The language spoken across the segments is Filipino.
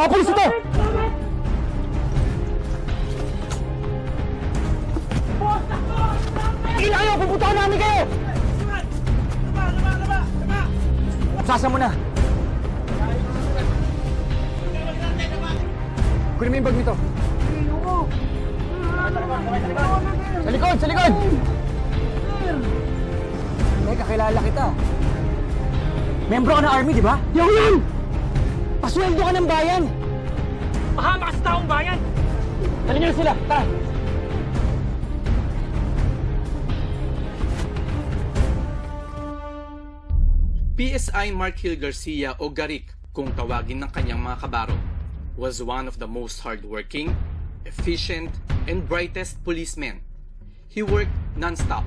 mga pulis ito! Ilayo! Pupuntahan namin kayo! Sasa mo na! Kunin mo yung bag nito. Sa likod! Sa likod! Teka, kakilala kita. Membro ka ng army, di ba? Yung yan! Pasweldo ka ng bayan! Mahama ka sa taong bayan! Dali niyo sila! Tara! PSI Mark Hill Garcia o Garik, kung tawagin ng kanyang mga kabaro, was one of the most hardworking, efficient, and brightest policemen. He worked non-stop.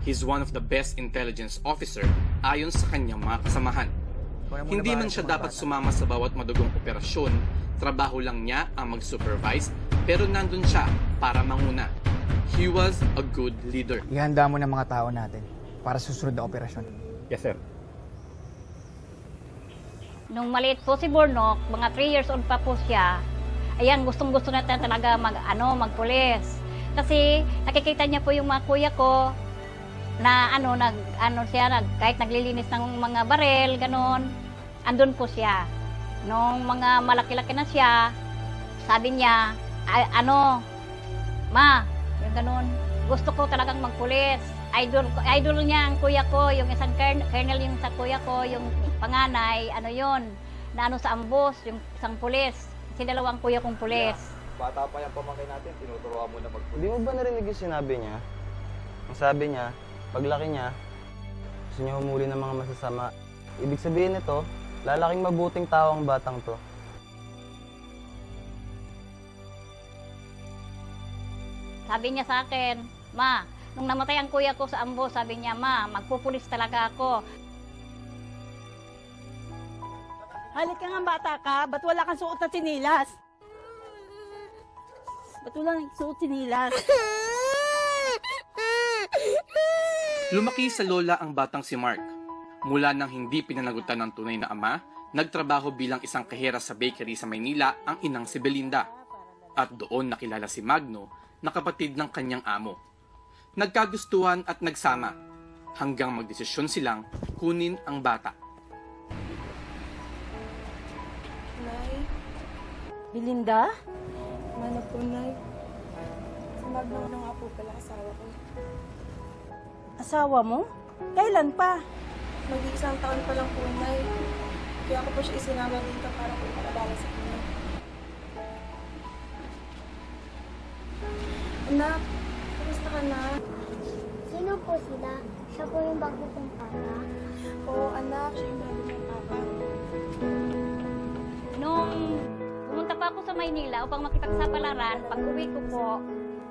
He's one of the best intelligence officer ayon sa kanyang mga kasamahan. Hindi man siya dapat sumama sa bawat madugong operasyon, trabaho lang niya ang mag-supervise, pero nandun siya para manguna. He was a good leader. Ihanda mo ng mga tao natin para susunod na operasyon. Yes, sir. Nung maliit po si Bornok, mga 3 years old pa po siya, ayan, gustong-gusto na talaga magpulis. Kasi nakikita niya po yung mga kuya ko na kahit naglilinis ng mga barel, ganon, andun po siya. Nung mga malaki-laki na siya, sabi niya, ma, yung ganon, gusto ko talagang magpulis. Idol niya ang kuya ko, yung isang colonel yung sa kuya ko, yung panganay, na sa ambos, yung isang pulis. Si dalawang kuya kong pulis. Bata pa yung pamangkin natin, tinuturuan mo na magpulis. Hindi mo ba narinig yung sinabi niya? Ang sabi niya, paglaki niya, gusto niya humuli ng mga masasama. Ibig sabihin nito, lalaking mabuting tao ang batang to. Sabi niya sa akin, ma, nung namatay ang kuya ko sa ambos, sabi niya, ma, magpupulis talaga ako. Halit ka nga bata ka, ba't wala kang suot na sinilas? Ba't wala kang suot sinilas? Lumaki sa lola ang batang si Mark. Mula nang hindi pinanagutan ng tunay na ama, nagtrabaho bilang isang kahera sa bakery sa Maynila ang inang si Belinda. At doon nakilala si Magno na kapatid ng kanyang amo. Nagkagustuhan at nagsama hanggang magdesisyon silang kunin ang bata. Nay, Belinda? mana po, Nay. Si Magno na nga po pala asawa ko. Asawa mo? Kailan pa? Mag-iisang taon pa lang po, Nay. Kaya ako po siya isinama dito para po ipakalala sa kanya. Anak, kamusta ka na? Sino po sila? Siya po yung bago kong papa. Oo, anak, siya yung bago ng papa. Nung pumunta pa ako sa Maynila upang makipagsapalaran, pag-uwi ko po,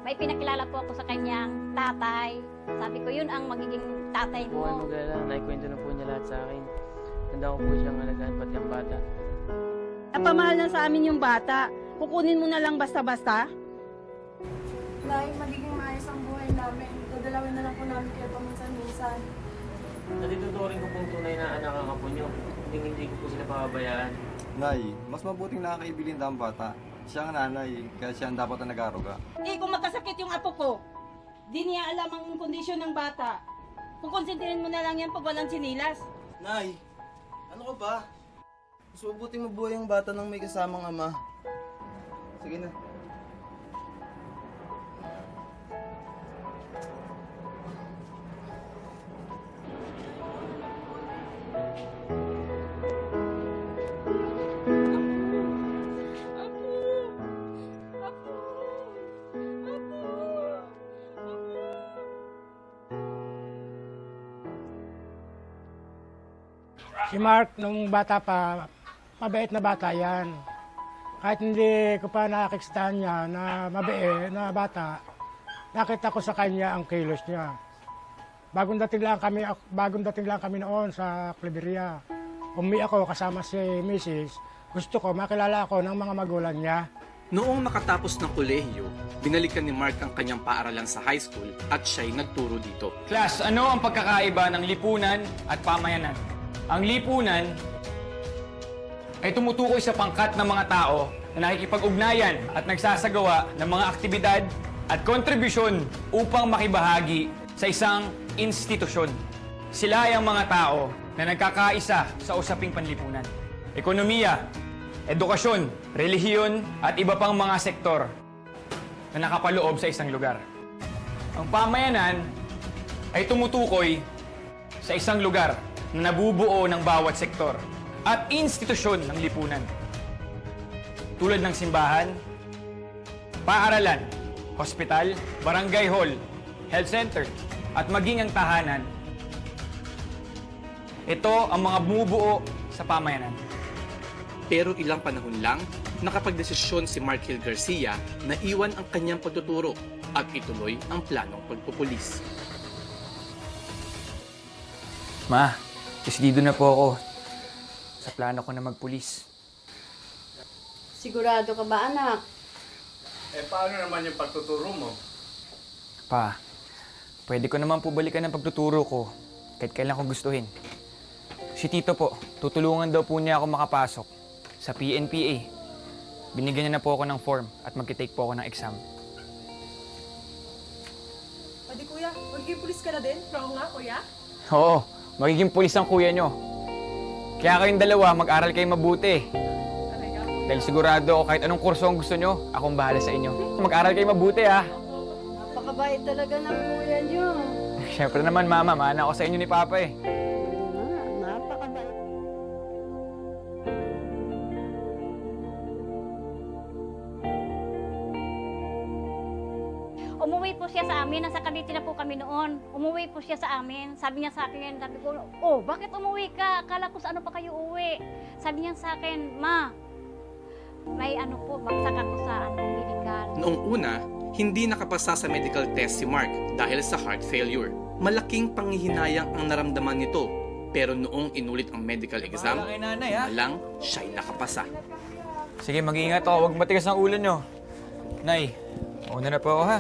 may pinakilala po ako sa kanyang tatay. Sabi ko, yun ang magiging tatay Huwag mo. mag-alala, naikwento na po niya lahat sa akin. Tanda ko po siyang alagaan pati ang bata. Napamahal na sa amin yung bata. Kukunin mo na lang basta-basta? Nay, magiging maayos ang buhay namin. Dadalawin na lang po namin kayo paminsan-minsan. Natituturing ko pong tunay na anak ang apo niyo. Hindi ko po sila pababayaan. Nay, mas mabuting nakakaibilin ang bata. Siya ang nanay, kaya siya ang dapat na nag-aruga. Kung magkasakit yung apo ko, di niya alam ang kondisyon ng bata. Kukonsintihin mo na lang yan pag walang sinilas. Nay, ano ka ba? Mas mabuting mabuhay ang bata ng may kasamang ama. Sige na. Si Mark, nung bata pa, mabait na bata yan. Kahit hindi ko pa nakakita niya na mabait na bata, nakita ko sa kanya ang kilos niya. Bagong dating lang kami noon sa Cleveria. Umuwi ako kasama si Mrs. Gusto ko makilala ako ng mga magulang niya. Noong makatapos ng kolehiyo, binalikan ni Mark ang kanyang paaralan sa high school at siya'y nagturo dito. Class, ano ang pagkakaiba ng lipunan at pamayanan? Ang lipunan ay tumutukoy sa pangkat ng mga tao na nakikipag-ugnayan at nagsasagawa ng mga aktibidad at kontribusyon upang makibahagi sa isang institusyon. Sila ay ang mga tao na nagkakaisa sa usaping panlipunan, ekonomiya, edukasyon, relihiyon at iba pang mga sektor na nakapaloob sa isang lugar. Ang pamayanan ay tumutukoy sa isang lugar na nabubuo ng bawat sektor at institusyon ng lipunan. Tulad ng simbahan, paaralan, hospital, barangay hall, health center, at maging ang tahanan. Ito ang mga bumubuo sa pamayanan. Pero ilang panahon lang, nakapagdesisyon si Mark Hill Garcia na iwan ang kanyang pagtuturo at ituloy ang planong pagpupulis. Ma, desidido na po ako sa plano ko na magpulis. Sigurado ka ba, anak? Paano naman yung pagtuturo mo? Pa, pwede ko naman po balikan ang pagtuturo ko kahit kailan ko gustuhin. Si Tito po, tutulungan daw po niya ako makapasok sa PNPA. Binigyan niya na po ako ng form at magkitake po ako ng exam. Pwede kuya, magiging pulis ka na din? Oo nga kuya. Oo, magiging pulis ang kuya nyo. Kaya kayong dalawa, mag-aral kayo mabuti. Dahil sigurado ako kahit anong kurso ang gusto nyo, akong bahala sa inyo. Mag-aral kayo mabuti, ha? Napakabait talaga ng kuya niyo. Siyempre naman, Mama, mahana ako sa inyo ni Papa eh. Napakabait. Umuwi po siya sa amin, nasa Cavite na po kami noon. Umuwi po siya sa amin. Sabi niya sa akin, sabi ko, oh, bakit umuwi ka? Akala ko sa ano pa kayo uwi. Sabi niya sa akin, Ma, may ano po, bagsak ako sa medical. Noong una, hindi nakapasa sa medical test si Mark dahil sa heart failure. Malaking panghihinayang ang naramdaman nito. Pero noong inulit ang medical exam, malang siya'y nakapasa. Sige, mag-iingat ako. Huwag matigas ang ulo nyo. Nay, una na po ako, ha?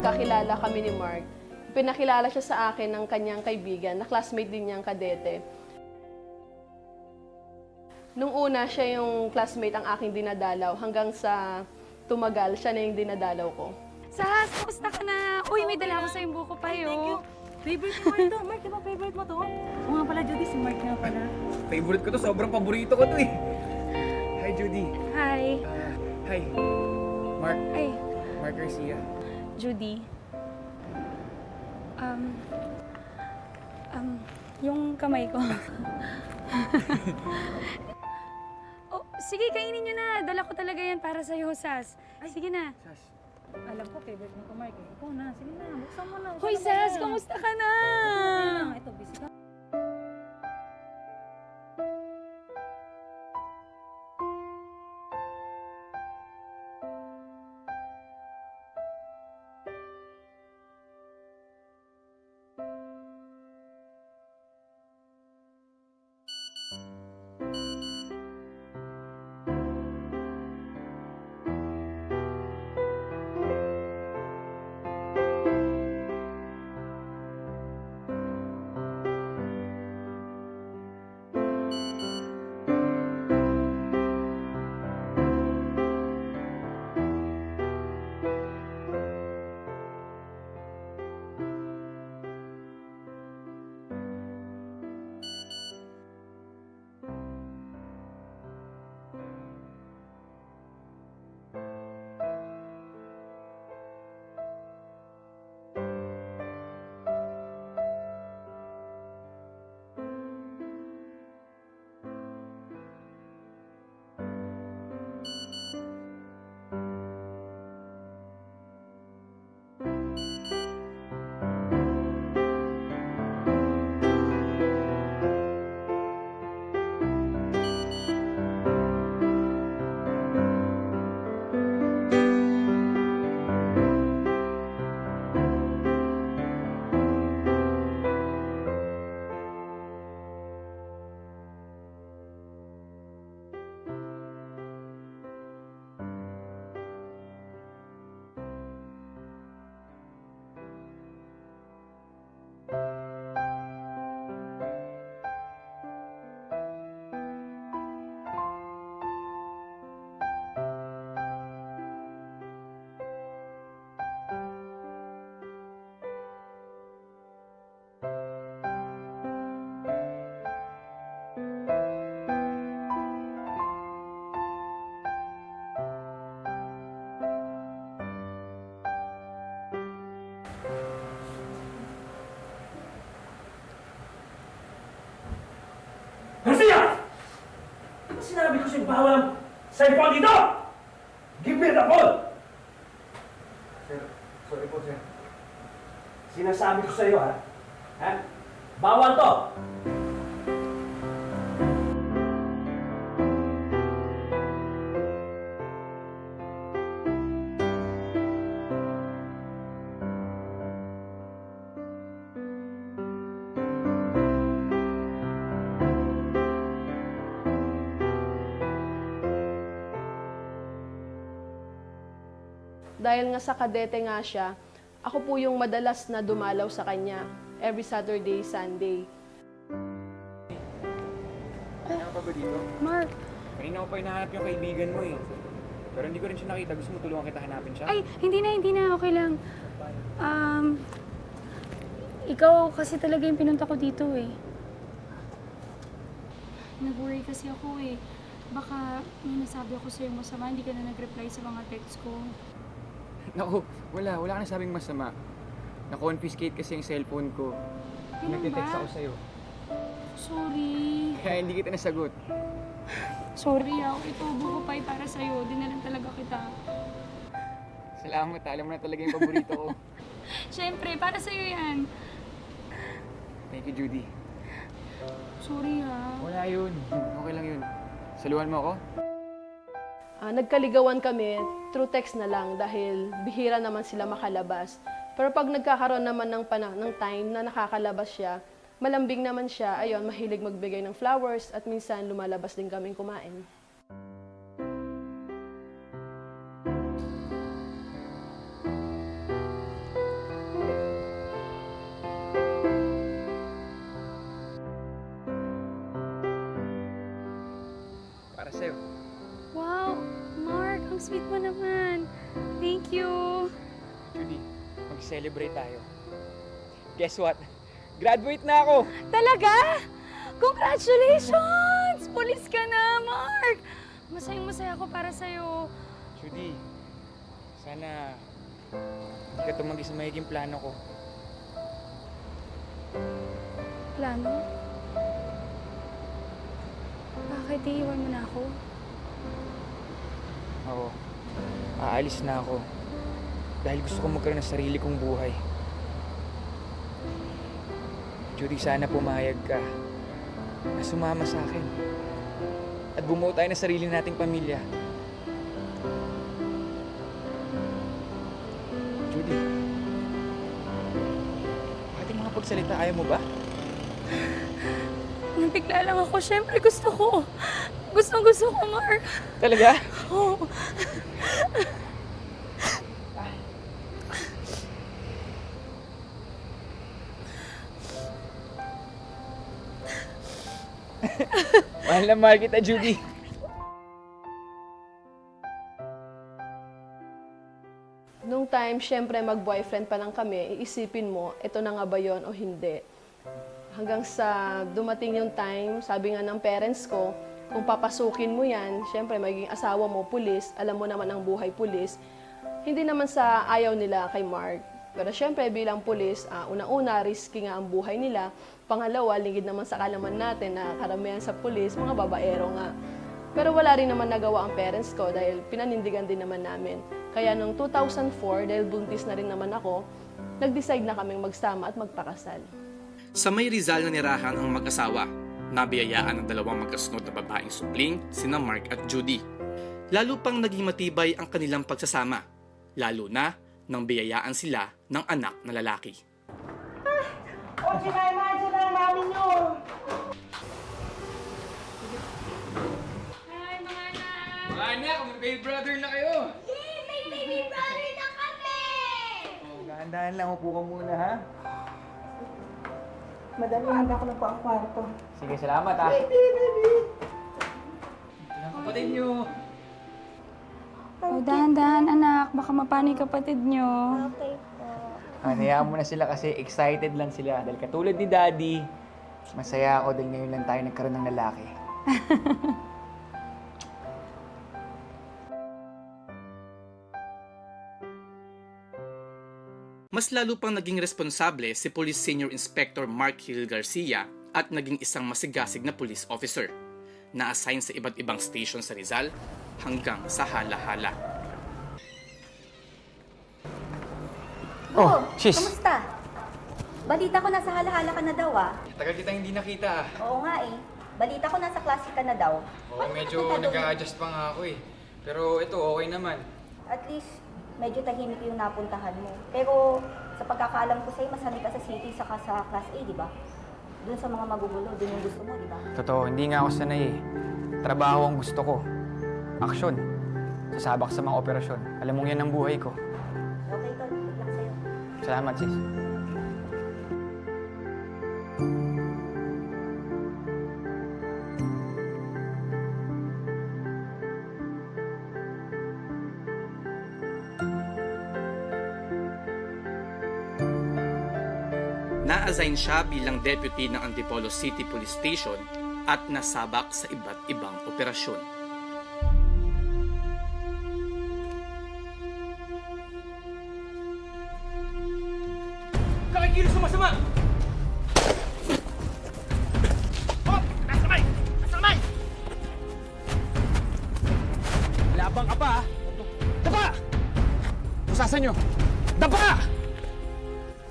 Kakilala kami ni Mark. Pinakilala siya sa akin ng kanyang kaibigan na classmate din niyang kadete. Nung una, siya yung classmate ang aking dinadalaw hanggang sa tumagal, siya na yung dinadalaw ko. Sas, kamusta ka na? Uy, may dala ako sa yung buko pa, yo. Favorite mo ito. Mark, di ba favorite mo to? Oo nga pala, Judy, si Mark nga pala. Favorite ko to. Sobrang paborito ko to, eh. Hi, Judy. Hi. Hi. Mark. Ay, Mark Garcia. Judy. Yung kamay ko. Oh, sige, kainin nyo na. Dala ko talaga yan para sa'yo, Sas. Ay, sige na. Sas. Alam ko, favorite mo to, Mark. Ikaw na, sige na, buksan mo na. Hoy, Sas, kamusta ka na? Ito, busy ka. Sinabi ko sa'yo bawal ang cellphone dito! Give me the phone! Sir, sorry po, sir. Sinasabi ko sa'yo, ha? Ha? Bawal to! Dahil nga sa kadete nga siya, ako po yung madalas na dumalaw sa kanya every Saturday, Sunday. Ano ka ba dito? Mark, Kanina ko pa hinahanap yung kaibigan mo eh. Pero hindi ko rin siya nakita. Gusto mo tulungan kita hanapin siya? ay, hindi na, okay lang. Ikaw kasi talaga yung pinunta ko dito eh. Nag-worry kasi ako eh. Baka may nasabi ako sa'yo masama, hindi ka na nag-reply sa mga text ko. Naku, wala ka nasabing masama. Na-confiscate kasi yung cellphone ko. Ganun Nagte-text ba? ako sa'yo. Sorry. Kaya hindi kita nasagot. Sorry ito buhupay para sa'yo. Di na lang talaga kita. Salamat, alam mo na talaga yung paborito ko. Siyempre, para sa'yo yan. Thank you, Judy. Sorry ha. Wala yun. Okay lang yun. Saluhan mo ako? Nagkaligawan kami through text na lang dahil bihira naman sila makalabas. Pero pag nagkakaroon naman ng time na nakakalabas siya, malambing naman siya, ayun, mahilig magbigay ng flowers at minsan lumalabas din kaming kumain. Para sa'yo. Wow, Mark, ang sweet mo naman. Thank you. Judy, mag-celebrate tayo. Guess what? Graduate na ako! Talaga? Congratulations! Pulis ka na, Mark! Masayang-masaya ako para sa'yo. Judy, sana hindi ka tumanggi sa magiging plano ko. Plano? Bakit iiwan mo na ako? Oo. Aalis na ako. Dahil gusto ko magkaroon ng sarili kong buhay. Judy, sana pumayag ka na sumama sa akin. At bumuo tayo ng sarili nating pamilya. Judy, pwede makapagsalita, ayaw mo ba? Nabigla lang ako. Siyempre gusto ko. Gusto ko, Mark. Talaga? Oo. Mahal na mahal kita, Judy. Nung time, syempre mag-boyfriend pa lang kami, iisipin mo, ito na nga ba yun o hindi. Hanggang sa dumating yung time, sabi nga ng parents ko, kung papasukin mo yan, syempre magiging asawa mo, pulis, alam mo naman ang buhay pulis. Hindi naman sa ayaw nila kay Mark. Pero syempre bilang pulis, una-una, risky nga ang buhay nila. Pangalawa, lingid naman sa kalaman natin na karamihan sa pulis, mga babaero nga. Pero wala rin naman nagawa ang parents ko dahil pinanindigan din naman namin. Kaya noong 2004, dahil buntis na rin naman ako, nag-decide na kaming magsama at magpakasal. Sa may Rizal na nirahan ang mag-asawa, nabiyayaan ang dalawang magkasunod na babaeng supling, sina Mark at Judy. Lalo pang naging matibay ang kanilang pagsasama, lalo na nang biyayaan sila ng anak na lalaki. Hi, mga anak! Mga anak, mag-baby brother na kayo! May baby brother na kami! Dahan-dahan lang, upo ka muna, ha? Madali, handa ko na po ang kwarto. Sige, salamat, ha? Kapatid nyo! Oh, dahan-dahan, anak. Baka mapanig kapatid nyo. Okay po. Hayaan mo na sila kasi excited lang sila. Dahil katulad ni Daddy, masaya ako dahil ngayon lang tayo nagkaroon ng lalaki. Mas lalo pang naging responsable si Police Senior Inspector Mark Hill Garcia at naging isang masigasig na police officer. na-assign sa iba't ibang station sa Rizal hanggang sa Hala-Hala. Oh, sis. Kamusta? Balita ko nasa Hala-Hala ka na daw ah. Tagal kita hindi nakita. Oo nga eh. Balita ko nasa klase ka na daw. Oo, medyo nag-a-adjust pa nga ako eh. Pero ito, okay naman. At least, medyo tahimik yung napuntahan mo. Pero sa pagkakaalam ko sa'yo, masanay ka sa city saka sa class A, di ba? Doon sa mga magugulo, doon yung gusto mo, di ba? Totoo, hindi nga ako sanay eh. Trabaho ang gusto ko. Aksyon. Sasabak sa mga operasyon. Alam mong yan ang buhay ko. Okay, Tol. Good luck sa'yo. Salamat, sis. Na-assign siya bilang deputy ng Antipolo City Police Station at nasabak sa iba't ibang operasyon. Kakikilos sumasama! Hop! Nasamay! Nasamay! Labang ka pa, ha? Dapa! Usasan nyo! Dapa!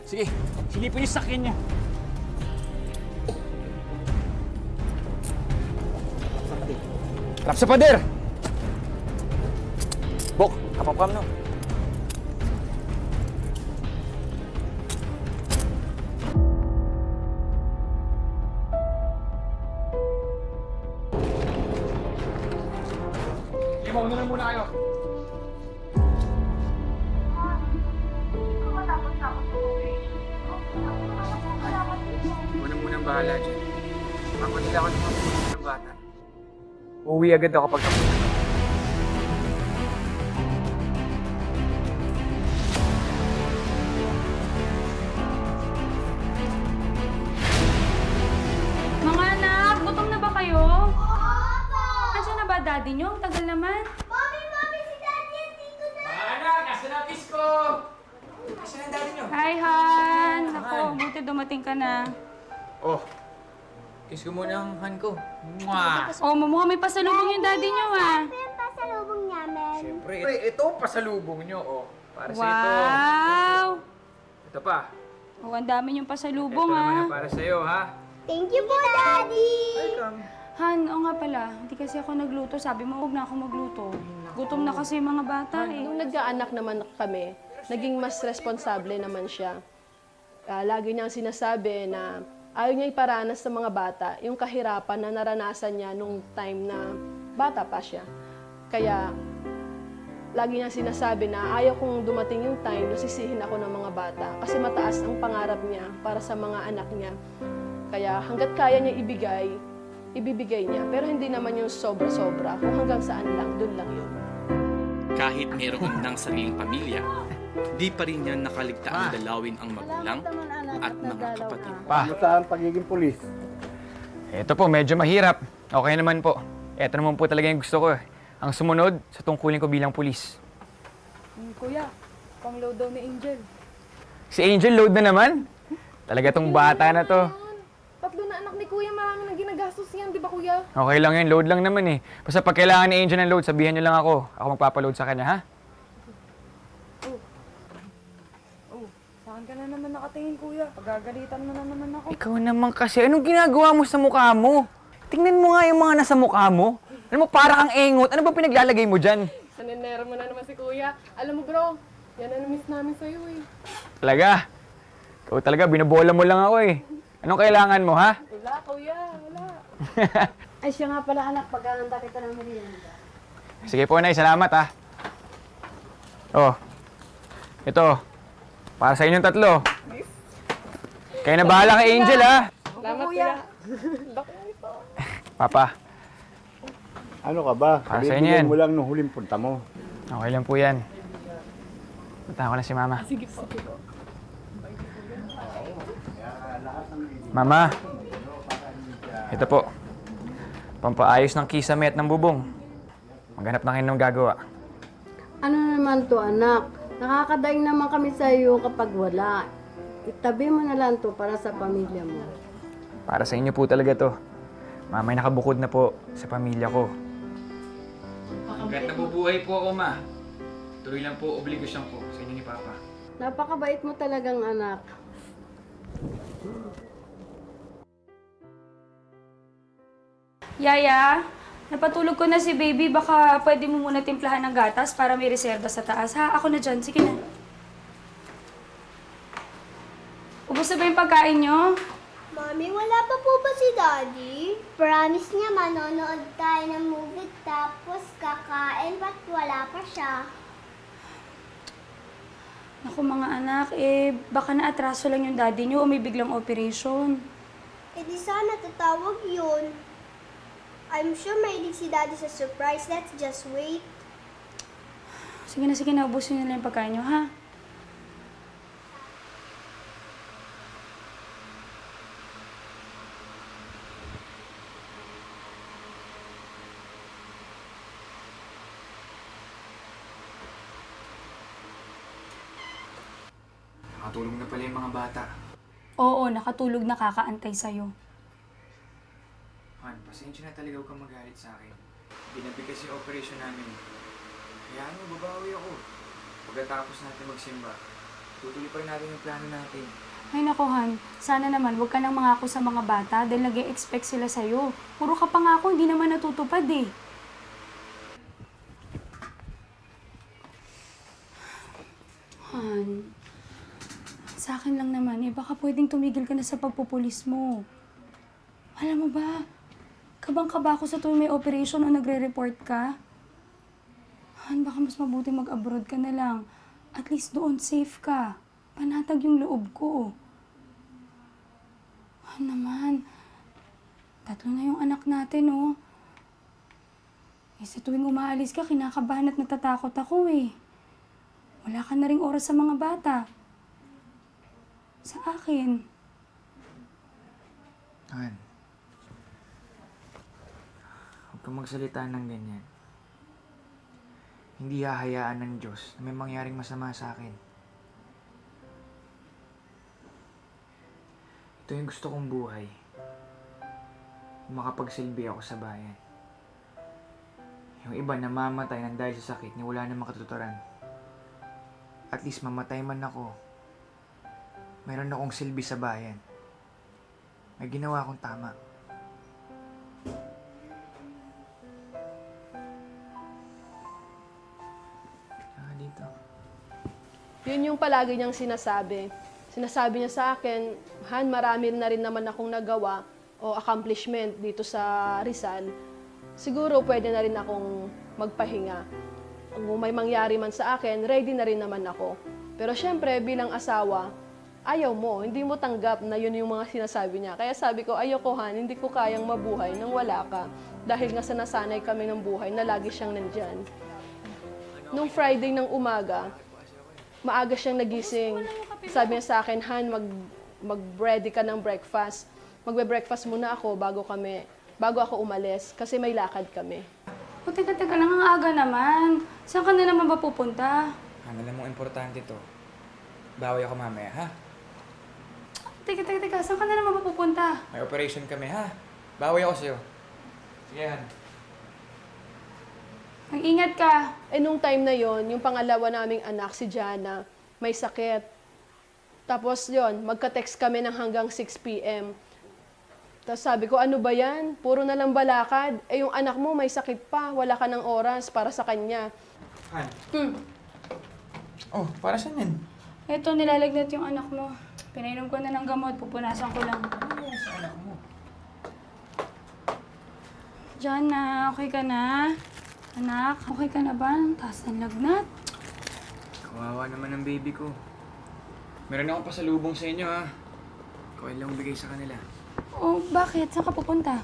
Sige, silipin yung sakyan niya. Trap sa pader! Bok, kapapam no. Mauna na muna kayo. Muna ang bahala dyan. Mamatila ako ng mga ng bata. Uuwi agad ako pag tapos. Mga anak, gutom na ba kayo? Andiyan na ba daddy nyo? Ang tagal naman. Mami, si Daddy yan dito na! Mga anak, nasa na kiss ko! Kasi ang dati nyo. Hi, Han! Ako, buti dumating ka na. Oh, kiss ko muna ang hand ko. Mwah! Oh, mamukha may pasalubong yung daddy nyo, ha? Yung pasalubong namin. Siyempre, ito pasalubong nyo, oh. Para sa ito. Wow! Ito pa. Oh, ang dami yung pasalubong, Ito naman ha? ang para sa'yo, ha? Thank you po, Daddy! Welcome. Han, oo nga pala. Hindi kasi ako nagluto. Sabi mo, huwag na ako magluto. Gutom na kasi yung mga bata, eh. Nung nagkaanak naman kami, naging mas responsable naman siya. Lagi niyang sinasabi na ayaw niya iparanas sa mga bata yung kahirapan na naranasan niya nung time na bata pa siya. Kaya, lagi niyang sinasabi na ayaw kong dumating yung time na sisihin ako ng mga bata kasi mataas ang pangarap niya para sa mga anak niya. Kaya hanggat kaya niya ibibigay niya. Pero hindi naman yung sobra-sobra. Kung hanggang saan lang, dun lang yun. Kahit mayroon ng sariling pamilya, di pa rin niya nakaligtaang dalawin ang magulang at mga kapatid. Pa, Saan pagiging pulis? ito po, medyo mahirap. Okay naman po. Ito naman po talaga yung gusto ko. Ang sumunod sa tungkulin ko bilang pulis. Kuya, pang-load daw ni Angel. Si Angel, load na naman. Talaga tong bata na to. 3 na anak ni Kuya, marami nang ginagastos yan, di ba Kuya? Okay lang yan, load lang naman eh. Basta pag kailangan ni Angel ng load, sabihan niyo lang ako. Ako magpapaload sa kanya, ha? Saan ka na naman nakatingin, Kuya? Pagagalitan mo na naman ako. Ikaw naman kasi, anong ginagawa mo sa mukha mo? Tingnan mo nga yung mga nasa mukha mo. Alam mo, para kang engot. Ano ba pinaglalagay mo dyan? Saninero mo na naman si Kuya. Alam mo bro, yan ang miss namin sa'yo eh. Talaga? Ikaw talaga, binabola mo lang ako eh. Anong kailangan mo, ha? Wala Kuya, wala. Ay, siya nga pala anak, paghahanda kita ng merienda. Sige po, Nay. Salamat, ha? Oh. Ito. Para sa inyong tatlo. Kaya na bahala kay Angel, ha? Salamat Kuya. Papa, Ano ka ba? Para sa inyo yan. mo lang nung huling punta mo. okay lang po yan. Puntahan ko na si Mama. Sige po. Mama, ito po. Pampaayos ng kisame at ng bubong. Maghanap na kayo ng gagawa. Ano naman to, anak? Nakakadaing naman kami sa iyo kapag wala. Itabi mo na lang to para sa pamilya mo. Para sa inyo po talaga to. Mamay nakabukod na po sa pamilya ko. Hanggat nabubuhay po ako, Ma. Tuloy lang po obligasyon ko sa inyo ni Papa. Napakabait mo talagang anak. Yaya, napatulog ko na si baby. Baka pwede mo muna timplahan ng gatas para may reserba sa taas. Ha, ako na dyan. Sige na. Ubus na ba yung pagkain nyo? Mami, wala pa po ba si Daddy? Promise niya manonood tayo ng movie tapos kakain ba't wala pa siya? Naku mga anak, baka na-atraso lang yung daddy nyo o may biglang operation. E di sana tatawag yun. I'm sure mahilig si Daddy sa surprise. Let's just wait. Sige na, ubusin nyo na yung pagkain nyo, ha? Nakatulog na pala yung mga bata. Oo, nakatulog na kakaantay sa'yo. Han, pasensya na talaga huwag kang magalit sa akin. Binabi kasi yung operation namin. Kaya babawi ako. Pagkatapos natin magsimba, tutuloy pa rin natin yung plano natin. Ay naku, Han, sana naman huwag ka nang mangako sa mga bata dahil nag-e-expect sila sa'yo. Puro ka pangako, hindi naman natutupad eh. Han, sa akin lang naman baka pwedeng tumigil ka na sa pagpupulis mo. Alam mo ba, kabang-kaba ako sa tuwing may operation o nagre-report ka. Han, baka mas mabuti mag-abroad ka na lang. At least doon safe ka. Panatag yung loob ko. Han naman, 3 na yung anak natin, oh. Sa tuwing umaalis ka, kinakabahan at natatakot ako, eh. Wala ka na ring oras sa mga bata. Sa akin. Han, huwag kang magsalita ng ganyan. Hindi hahayaan ng Diyos na may mangyaring masama sa akin. Ito yung gusto kong buhay. Makapagsilbi ako sa bayan. Yung iba namamatay ng dahil sa sakit ni wala na makatuturan. At least mamatay man ako, mayroon akong silbi sa bayan. May ginawa akong tama. Dito. Yun yung palagi niyang sinasabi. Sinasabi niya sa akin, Han, marami na rin naman akong nagawa o accomplishment dito sa Rizal. Siguro pwede na rin akong magpahinga. Kung may mangyari man sa akin, ready na rin naman ako. Pero syempre, bilang asawa, ayaw mo, hindi mo tanggap na yun yung mga sinasabi niya. Kaya sabi ko, ayoko Han, hindi ko kayang mabuhay nang wala ka. Dahil nga sanasanay kami ng buhay na lagi siyang nandyan. Nung Friday ng umaga, maaga siyang nagising. Sabi niya sa akin, Han, mag-ready ka ng breakfast. Magbe-breakfast muna ako bago ako umalis kasi may lakad kami. O, teka lang, ang aga naman. Saan ka na naman ba pupunta? Han, alam mo, importante to. Bawi ako mamaya, ha? Teka, saan ka na naman ba pupunta? May operation kami, ha? Bawi ako sa'yo. Sige, Han. Mag-ingat ka. Nung time na yon, yung pangalawa naming anak, si Jana, may sakit. Tapos yon, magka-text kami ng hanggang 6 p.m. Tapos sabi ko, ano ba yan? Puro na lang balakad. Yung anak mo may sakit pa, wala ka ng oras para sa kanya. Han. Oh, para saan yan? Eto, nilalagnat yung anak mo. Pinainom ko na ng gamot, pupunasan ko lang. Ano sa anak mo? Jana, okay ka na? Anak, okay ka na ba? Ang taas ng lagnat. Kawawa naman ang baby ko. Meron akong pasalubong sa inyo, ha? Ikaw lang bigay sa kanila. Oh, bakit? Saan ka pupunta?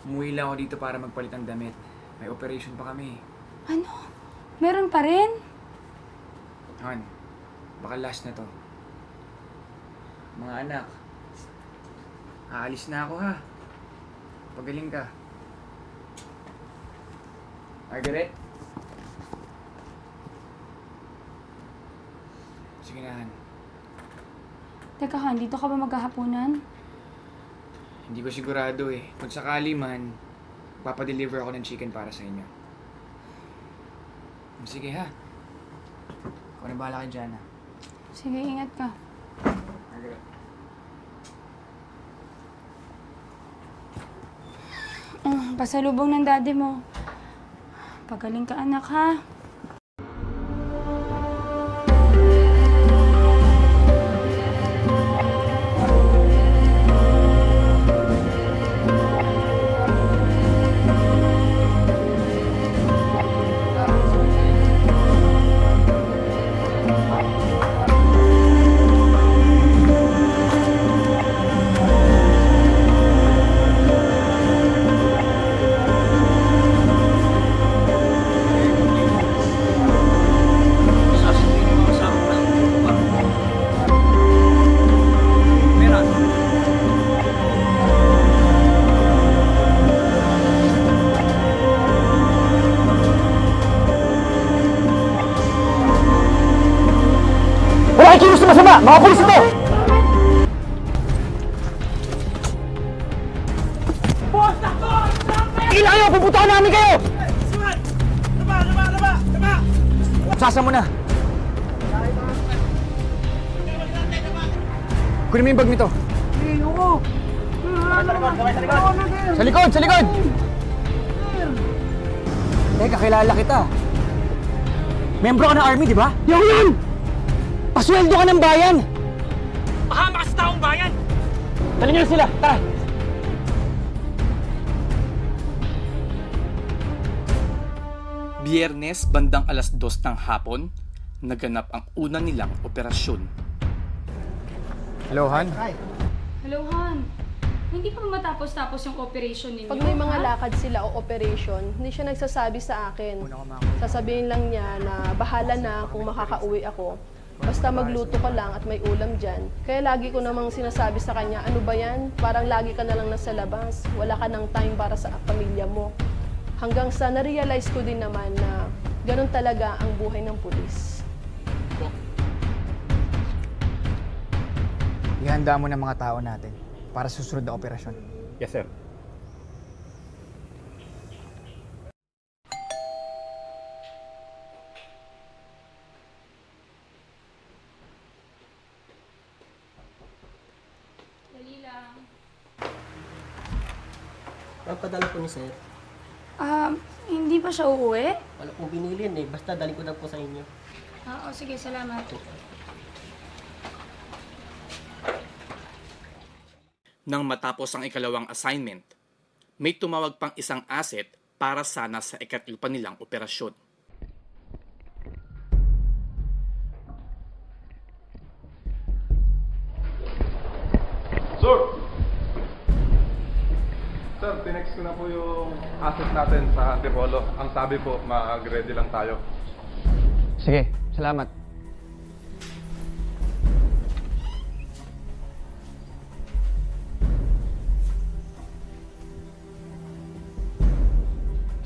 Umuwi lang ako dito para magpalit ng damit. May operation pa kami. Ano? Meron pa rin? Han, baka last na to. Mga anak, aalis na ako, ha? Pagaling ka. Margaret? Sige na, Han. Teka, Han, dito ka ba maghahaponan? Hindi ko sigurado eh. Kung sakali man, papadeliver ako ng chicken para sa inyo. Sige ha. Ikaw na bahala kay Jana. Sige, ingat ka. Pasalubong ng daddy mo. Pagaling ka, anak, ha? Wala kayo kilos na masama! Mga pulis ito! Tigil kayo! Pupuntahan namin kayo! Sasa mo na! Kunin mo yung bag nito. Sa likod! Sa likod! Teka, kilala kita. Membro ka ng army, di ba? Yung yun! Pasweldo ka ng bayan! Mahama ka sa taong bayan! Dali niyo na sila! Tara! Biyernes, bandang alas 2 ng hapon, naganap ang una nilang operasyon. Hello, Han? Hello, Han. Hindi pa matapos-tapos yung operation ninyo, Pag may mga ha? lakad sila o operation, hindi siya nagsasabi sa akin. Sasabihin lang niya na bahala na kung makakauwi ako. Basta magluto ka lang at may ulam dyan. Kaya lagi ko namang sinasabi sa kanya, ano ba yan? Parang lagi ka na lang nasa labas. Wala ka ng time para sa pamilya mo. Hanggang sa na-realize ko din naman na ganun talaga ang buhay ng pulis. Ihanda mo ng mga tao natin para sa susunod na operasyon. Yes, sir. Dali lang. Papadala po ni sir. Hindi pa siya uuwi? Wala pong binilin eh. Basta dali ko lang po sa inyo. Oo, sige, salamat. Nang matapos ang ikalawang assignment, may tumawag pang isang asset para sana sa ikatlo pa nilang operasyon. Sir! Sir, tinext ko na po yung asset natin sa Antipolo. Ang sabi po, mag-ready lang tayo. Sige, salamat.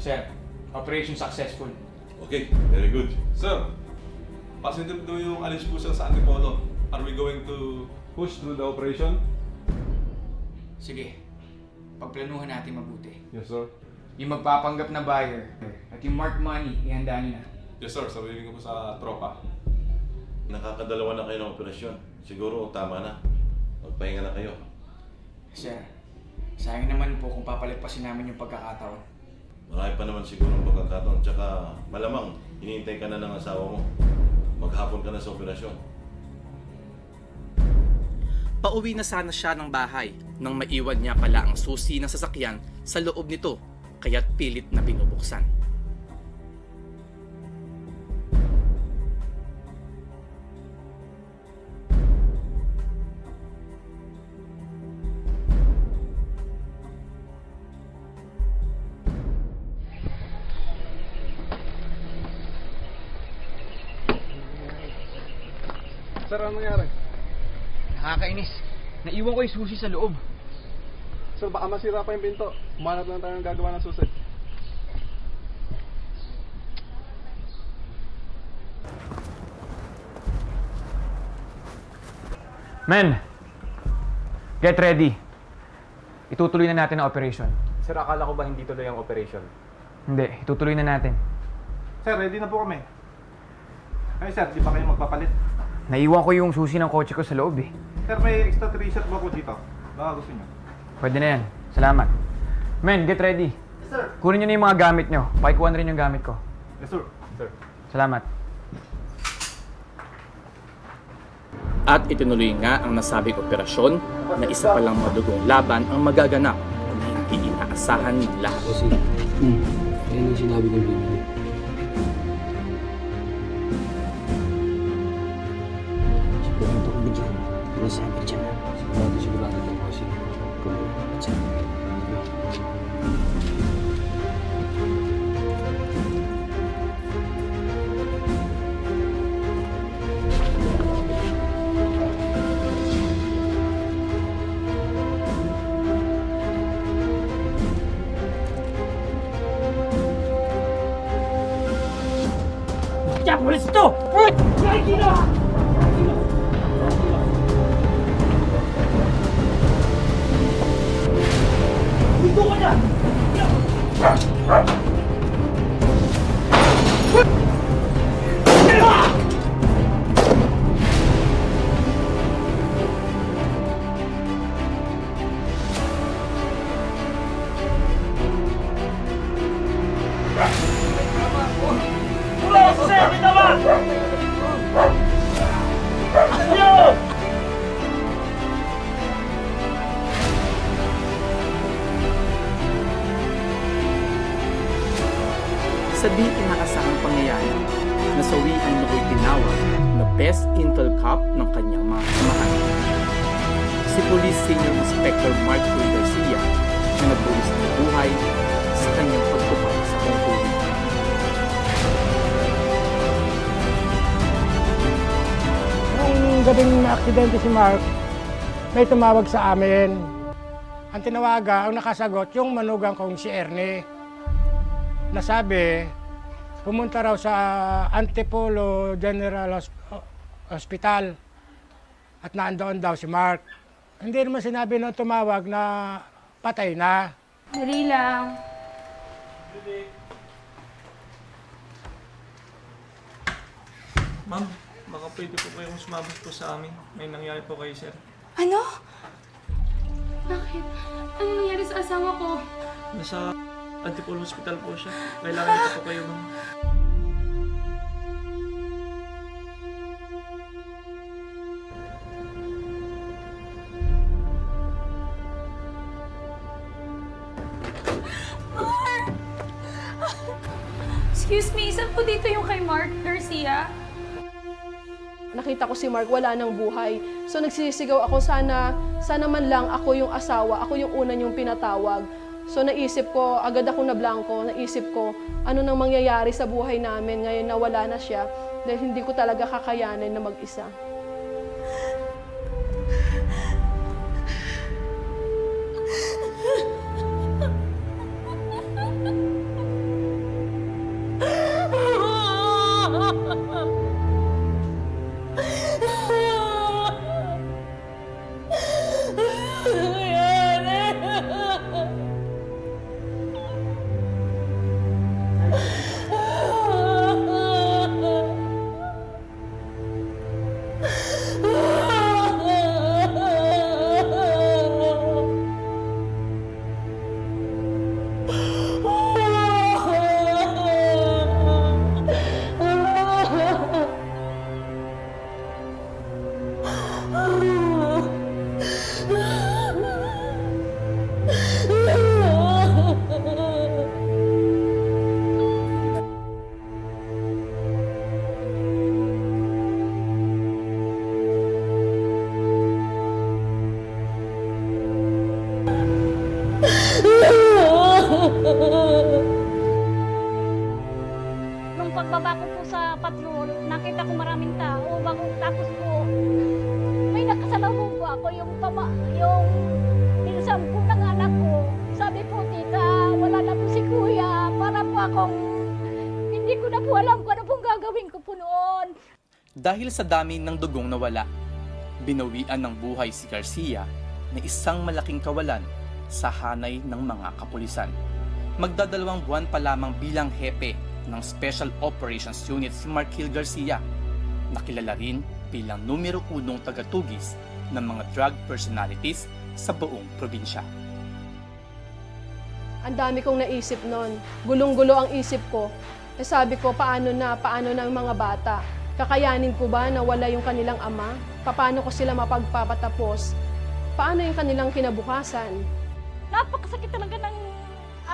Sir, operation successful. Okay, very good. Sir, positive daw yung alis po sir sa Antipolo. Are we going to push through the operation? Sige, pagplanuhan natin mabuti. Yes, sir. Yung magpapanggap na buyer at yung mark money, ihanda nyo na. Yes, sir. Sabihin ko po sa tropa. Nakakadalawa na kayo ng operasyon. Siguro tama na. Magpahinga na kayo. Sir, sayang naman po kung papalagpasin namin yung pagkakataon. Marami pa naman siguro ang pagkakataon. Tsaka malamang, hinihintay ka na ng asawa mo. Maghapon ka na sa operasyon. Pauwi na sana siya ng bahay nang maiwan niya pala ang susi ng sasakyan sa loob nito, kaya't pilit na binubuksan. Sir, ano nangyari? Nakakainis. Naiwan ko yung susi sa loob. Sir, baka masira pa yung pinto. Umanap lang tayo ng gagawa ng susi. Men, get ready. itutuloy na natin ang operation. Sir, akala ko ba hindi tuloy ang operation? Hindi, itutuloy na natin. Sir, ready na po kami. Ay sir, di ba kayo magpapalit? Naiwan ko yung susi ng kotse ko sa loob eh. Sir, may extra t-shirt ba po dito? Baka gusto nyo. Pwede na yan. Salamat. Men, get ready. Yes, sir. Kunin nyo na yung mga gamit nyo. Pakikuha na rin yung gamit ko. Yes, sir. Sir. Salamat. At itinuloy nga ang nasabing operasyon na isa palang madugong laban ang magaganap na hindi inaasahan ng lahat. Yan yung sinabi ng Biblia. Sigurado ko ba dyan? Ano sabi dyan? Sigurado ko kasi. Pulis to! Sa di inaasahang pangyayari, nasawi ang Noy tinawag na Best Intel Cop ng kanyang mga kasamahan. Si Police Senior Inspector Mark Hill Garcia na nagbulis ng buhay sa kanyang pagtupad sa tungkulin. Nung gabing na-aksidente si Mark, may tumawag sa amin. Ang tinawaga, ang nakasagot, yung manugang kong si Ernie. Nasabi, pumunta raw sa Antipolo General Hospital at naandoon daw si Mark. Hindi naman sinabi nung tumawag na patay na. Dali lang. Ma'am, baka pwede po kayong sumabot po sa amin. May nangyari po kayo, sir. Ano? Bakit? Ano nangyari sa asawa ko? Nasa Antipolo Hospital po siya. Kailangan ito po kayo, ma'am. Excuse me, saan po dito yung kay Mark Garcia? Nakita ko si Mark, wala nang buhay. So nagsisigaw ako, sana man lang ako yung asawa, ako yung una niyong pinatawag. So naisip ko, agad ako na blanco, naisip ko, ano nang mangyayari sa buhay namin ngayon na wala na siya, dahil hindi ko talaga kakayanin na mag-isa. Nung pagbaba ko po sa patrol, nakita ko maraming tao. Tapos po, may nakasalubong po ako yung pinsan po ng anak ko. Sabi po, tita, wala na po si kuya. Para po akong, hindi ko na po alam kung ano pong gagawin ko po noon. Dahil sa dami ng dugong nawala, binawian ng buhay si Garcia na isang malaking kawalan sa hanay ng mga kapulisan. Magdadalawang buwan pa lamang bilang hepe ng Special Operations Unit si Markil Garcia, nakilala rin bilang numero 1 tagatugis ng mga drug personalities sa buong probinsya. Ang dami kong naisip noon. Gulong-gulo ang isip ko. Eh sabi ko, paano na ang mga bata? Kakayanin ko ba na wala yung kanilang ama? Paano ko sila mapagpapatapos? Paano yung kanilang kinabukasan? Napakasakit talaga ng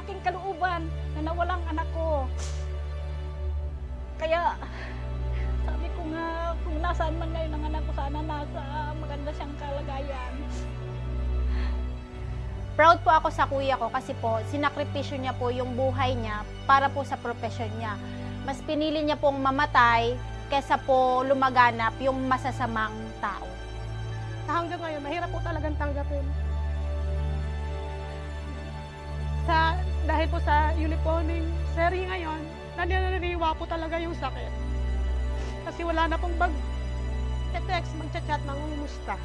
aking kalooban na nawalang anak ko. Kaya, sabi ko nga, kung nasaan man ngayon ang anak ko, sana nasa maganda siyang kalagayan. Proud po ako sa kuya ko kasi po sinakripisyo niya po yung buhay niya para po sa profesyon niya. Mas pinili niya pong mamatay kaysa po lumaganap yung masasamang tao. Hanggang ngayon, mahirap po talagang tanggapin. Dahil po sa uniforming seri ngayon, naniniwa po talaga yung sakit. Kasi wala na pong mag-text, mag-chat, mangumusta.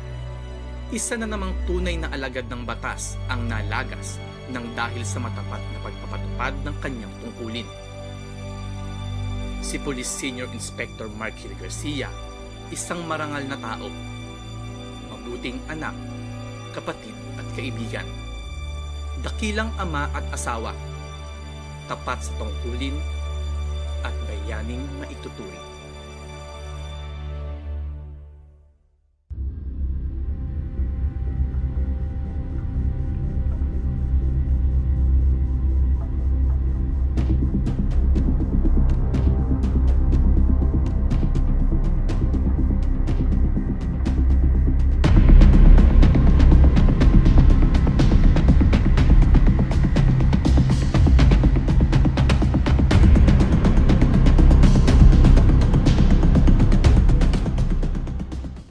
Isa na namang tunay na alagad ng batas ang nalagas ng dahil sa matapat na pagpapatupad ng kanyang tungkulin. Si Police Senior Inspector Markil Garcia, isang marangal na tao, mabuting anak, kapatid at kaibigan, dakilang ama at asawa, tapat sa tungkulin at bayaning maituturing.